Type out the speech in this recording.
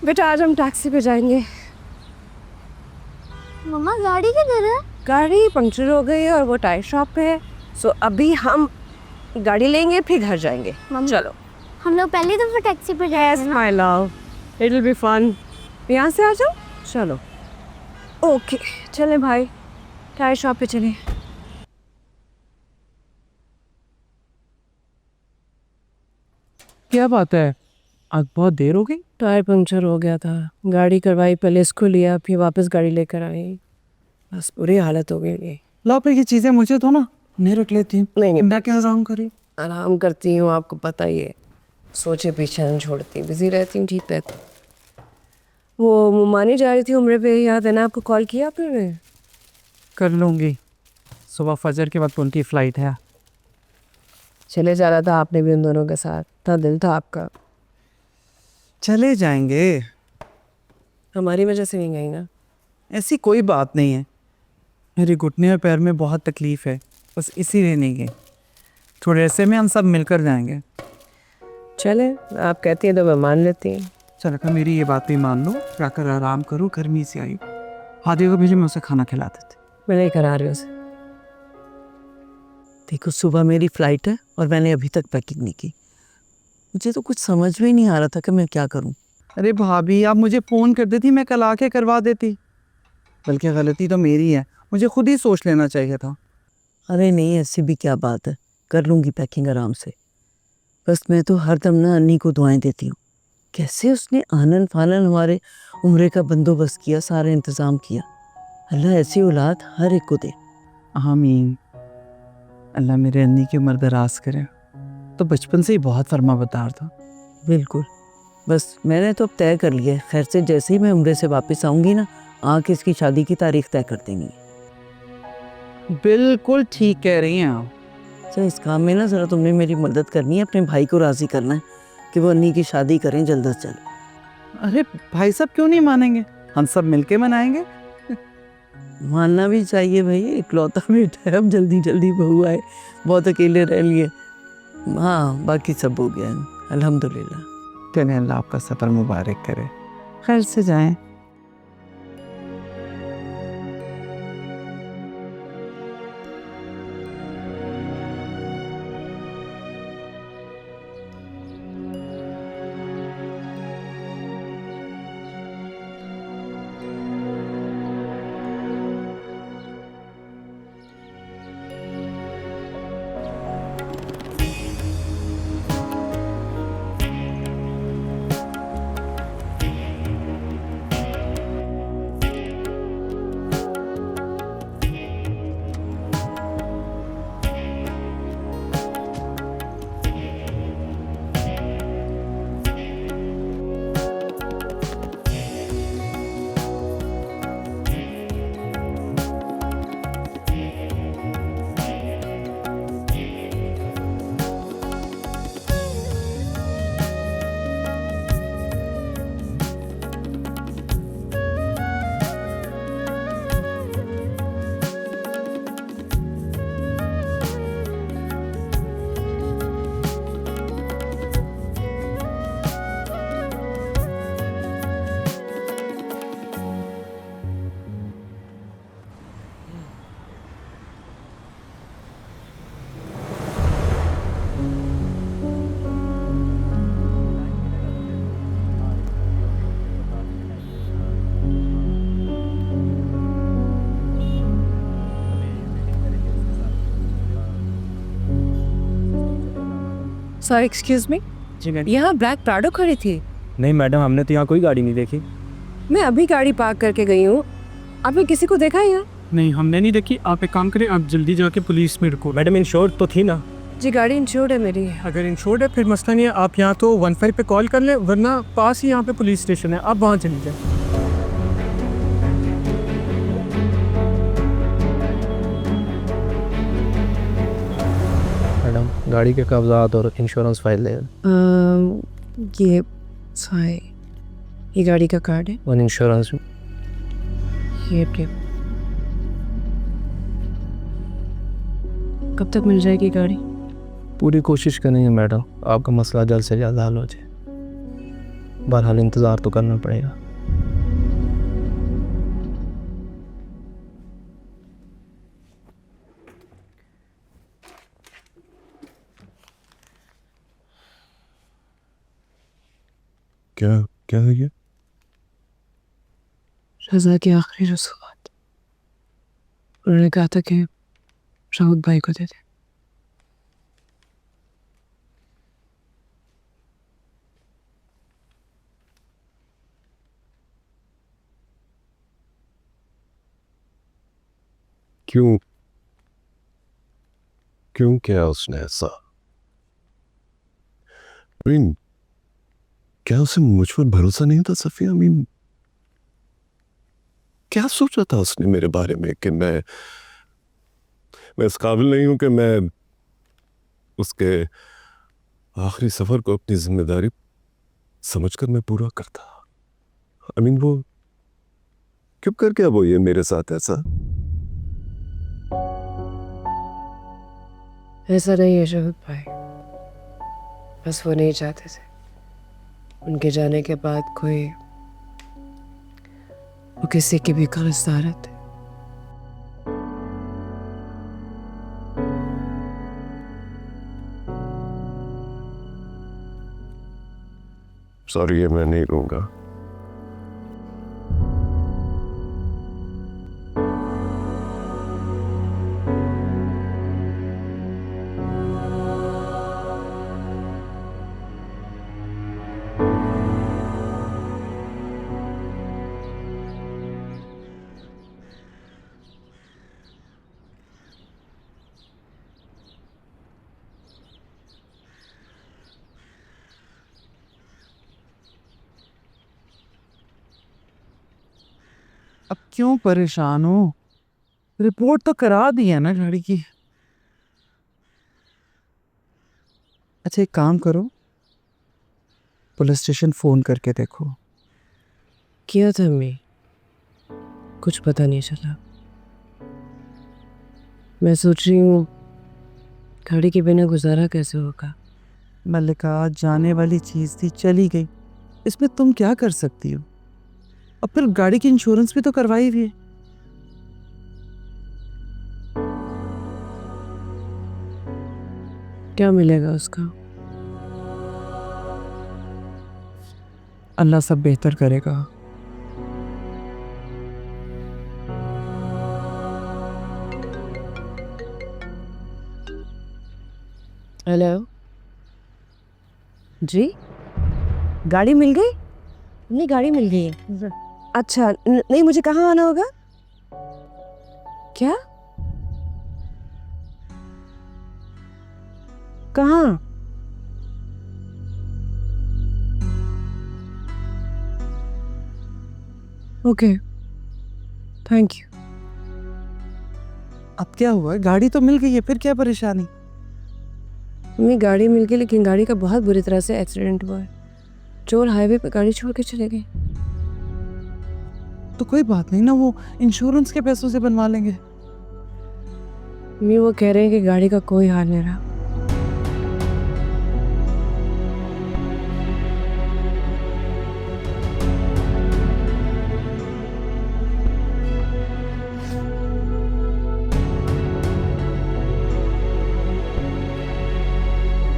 बेटा आज हम टैक्सी पे जाएंगे। मम्मा गाड़ी किधर है? गाड़ी पंक्चर हो गई है और वो टायर शॉप पे है। सो अभी हम गाड़ी लेंगे फिर घर जाएंगे। चलो। हम लोग पहली दफा टैक्सी पे गए yes my love, it will be fun. यहाँ से आ जाओ। चलो ओके चले भाई, टायर शॉप पे चले। क्या बात है, आज बहुत देर हो गई। टायर पंक्चर हो गया था, गाड़ी करवाई, पहले इसको लिया फिर वापस गाड़ी लेकर आई। बस बुरी हालत हो गई। लो फिर ये चीजें मुझे तो ना नहीं रख लेती। नहीं मैं क्या आराम करी। आराम करती हूँ, आपको पता ही है, सोचे पीछे नहीं छोड़ती, बिजी रहती हूँ, ठीक रहती। वो मुमानी जा रही थी उम्र पे, याद है ना आपको? कॉल किया आपने? कर लूंगी, सुबह फजर के बाद उनकी फ्लाइट है। चले जा रहा था आपने भी उन दोनों के साथ, था दिल था आपका। चले जाएंगे, हमारी वजह से नहीं गई ना। ऐसी कोई बात नहीं है। मेरे घुटने और पैर में बहुत तकलीफ है, बस इसीलिए नहीं गई। थोड़े ऐसे में हम सब मिलकर जाएंगे। चले, आप कहती हैं तो मैं मान लेती हूँ। चल का मेरी ये बात भी मान लो, जाकर आराम करो, गर्मी से आई। हादी को भेजे, मैं उसे खाना खिला देती। मैं नहीं करा रही उसे। देखो सुबह मेरी फ़्लाइट है और मैंने अभी तक पैकिंग नहीं की। मुझे तो कुछ समझ में ही नहीं आ रहा था कि मैं क्या करूं। अरे भाभी, आप मुझे फ़ोन कर देती, मैं कल आके करवा देती। बल्कि गलती तो मेरी है, मुझे खुद ही सोच लेना चाहिए था। अरे नहीं, ऐसी भी क्या बात है, कर लूँगी पैकिंग आराम से। बस मैं तो हर दम ना अन्नी को दुआएं देती हूँ। कैसे उसने आनन फानन हमारे उम्रे का बंदोबस्त किया, सारा इंतज़ाम किया। अल्लाह ऐसी औलाद हर एक को दे। आमीन। अल्लाह मेरे अन्नी की उम्र दराज करे। तो बचपन से ही बहुत फरमाबरदार था। बिल्कुल, बस मैंने तो अब तय कर लिया है, खैर से जैसे ही मैं उम्रे से वापस आऊँगी ना, आके इसकी शादी की तारीख तय कर देनी है। बिल्कुल ठीक कह रही हैं आप। अच्छा, इस काम में ना ज़रा तुमने मेरी मदद करनी है, अपने भाई को राज़ी करना है कि वो अन्नी की शादी करें जल्द से जल्द। अरे भाई साहब क्यों नहीं मानेंगे, हम सब मिलके मनाएंगे। मानना भी चाहिए भाई, इकलौता बेटा है, अब जल्दी जल्दी बहू आए, बहुत अकेले रह लिए। हाँ बाकी सब हो गया है अल्हम्दुलिल्लाह। चले, अल्लाह आपका सफ़र मुबारक करे, खैर से जाएं। सर एक्सक्यूज मी, जी मैडम। यहाँ ब्लैक प्राडो खड़ी थी। नहीं मैडम, हमने तो यहाँ कोई गाड़ी नहीं देखी। मैं अभी गाड़ी पार्क करके गई हूँ, आपने किसी को देखा है यहाँ? नहीं, हमने नहीं देखी। आप एक काम करें, आप जल्दी जाके पुलिस में रिपोर्ट। मैडम इंश्योर तो थी ना। जी गाड़ी इंश्योर्ड है मेरी। अगर इंश्योर्ड है फिर मसला नहीं है, आप यहाँ तो 15 पे कॉल कर लें, वरना पास ही यहाँ पे पुलिस स्टेशन है, आप वहाँ चली जाए। मैडम गाड़ी के कागजात और इंश्योरेंस फाइल है। ये साई, ये गाड़ी का कार्ड है, वन इंश्योरेंस। ये आपके। कब तक मिल जाएगी गाड़ी? पूरी कोशिश करेंगे मैडम, आपका मसला जल्द से जल्द हल हो जाए। बहरहाल इंतज़ार तो करना पड़ेगा। क्या क्या है ये? रजा की आखिरी रसूमात। उन्होंने कहा था कि राउत भाई को दे दे। क्यों क्यों किया उसने ऐसा? I mean, क्या उसे मुझ पर भरोसा नहीं था सफिया? I mean, क्या सोचा था उसने मेरे बारे में कि मैं इस काबिल नहीं हूं कि मैं उसके आखिरी सफर को अपनी जिम्मेदारी समझकर मैं पूरा करता। I mean, वो क्यों कर गया वो ये मेरे साथ ऐसा? ऐसा नहीं है शहीद भाई, बस वो नहीं चाहते थे उनके जाने के बाद वो किसी की भी कर्जदार थे। सॉरी, ये मैं नहीं लूंगा। अब क्यों परेशान हो? रिपोर्ट तो करा दी है ना गाड़ी की। अच्छा, एक काम करो, पुलिस स्टेशन फोन करके देखो। किया था मैं, कुछ पता नहीं चला। मैं सोच रही हूँ गाड़ी के बिना गुजारा कैसे होगा। मल्लिका, जाने वाली चीज थी, चली गई, इसमें तुम क्या कर सकती हो? और फिर गाड़ी की इंश्योरेंस भी तो करवाई हुई है। क्या मिलेगा उसका? अल्लाह सब बेहतर करेगा। हेलो जी, गाड़ी मिल गई? नहीं, गाड़ी मिल गई है। अच्छा, नहीं मुझे कहाँ आना होगा? क्या? कहाँ? Okay, thank you. अब क्या हुआ? गाड़ी तो मिल गई है, फिर क्या परेशानी? मम्मी, गाड़ी मिल गई लेकिन गाड़ी का बहुत बुरी तरह से एक्सीडेंट हुआ है। चोर हाईवे पे गाड़ी छोड़ के चले गए। तो कोई बात नहीं ना, वो इंश्योरेंस के पैसों से बनवा लेंगे। मम्मी, वो कह रहे हैं कि गाड़ी का कोई हाल नहीं रहा।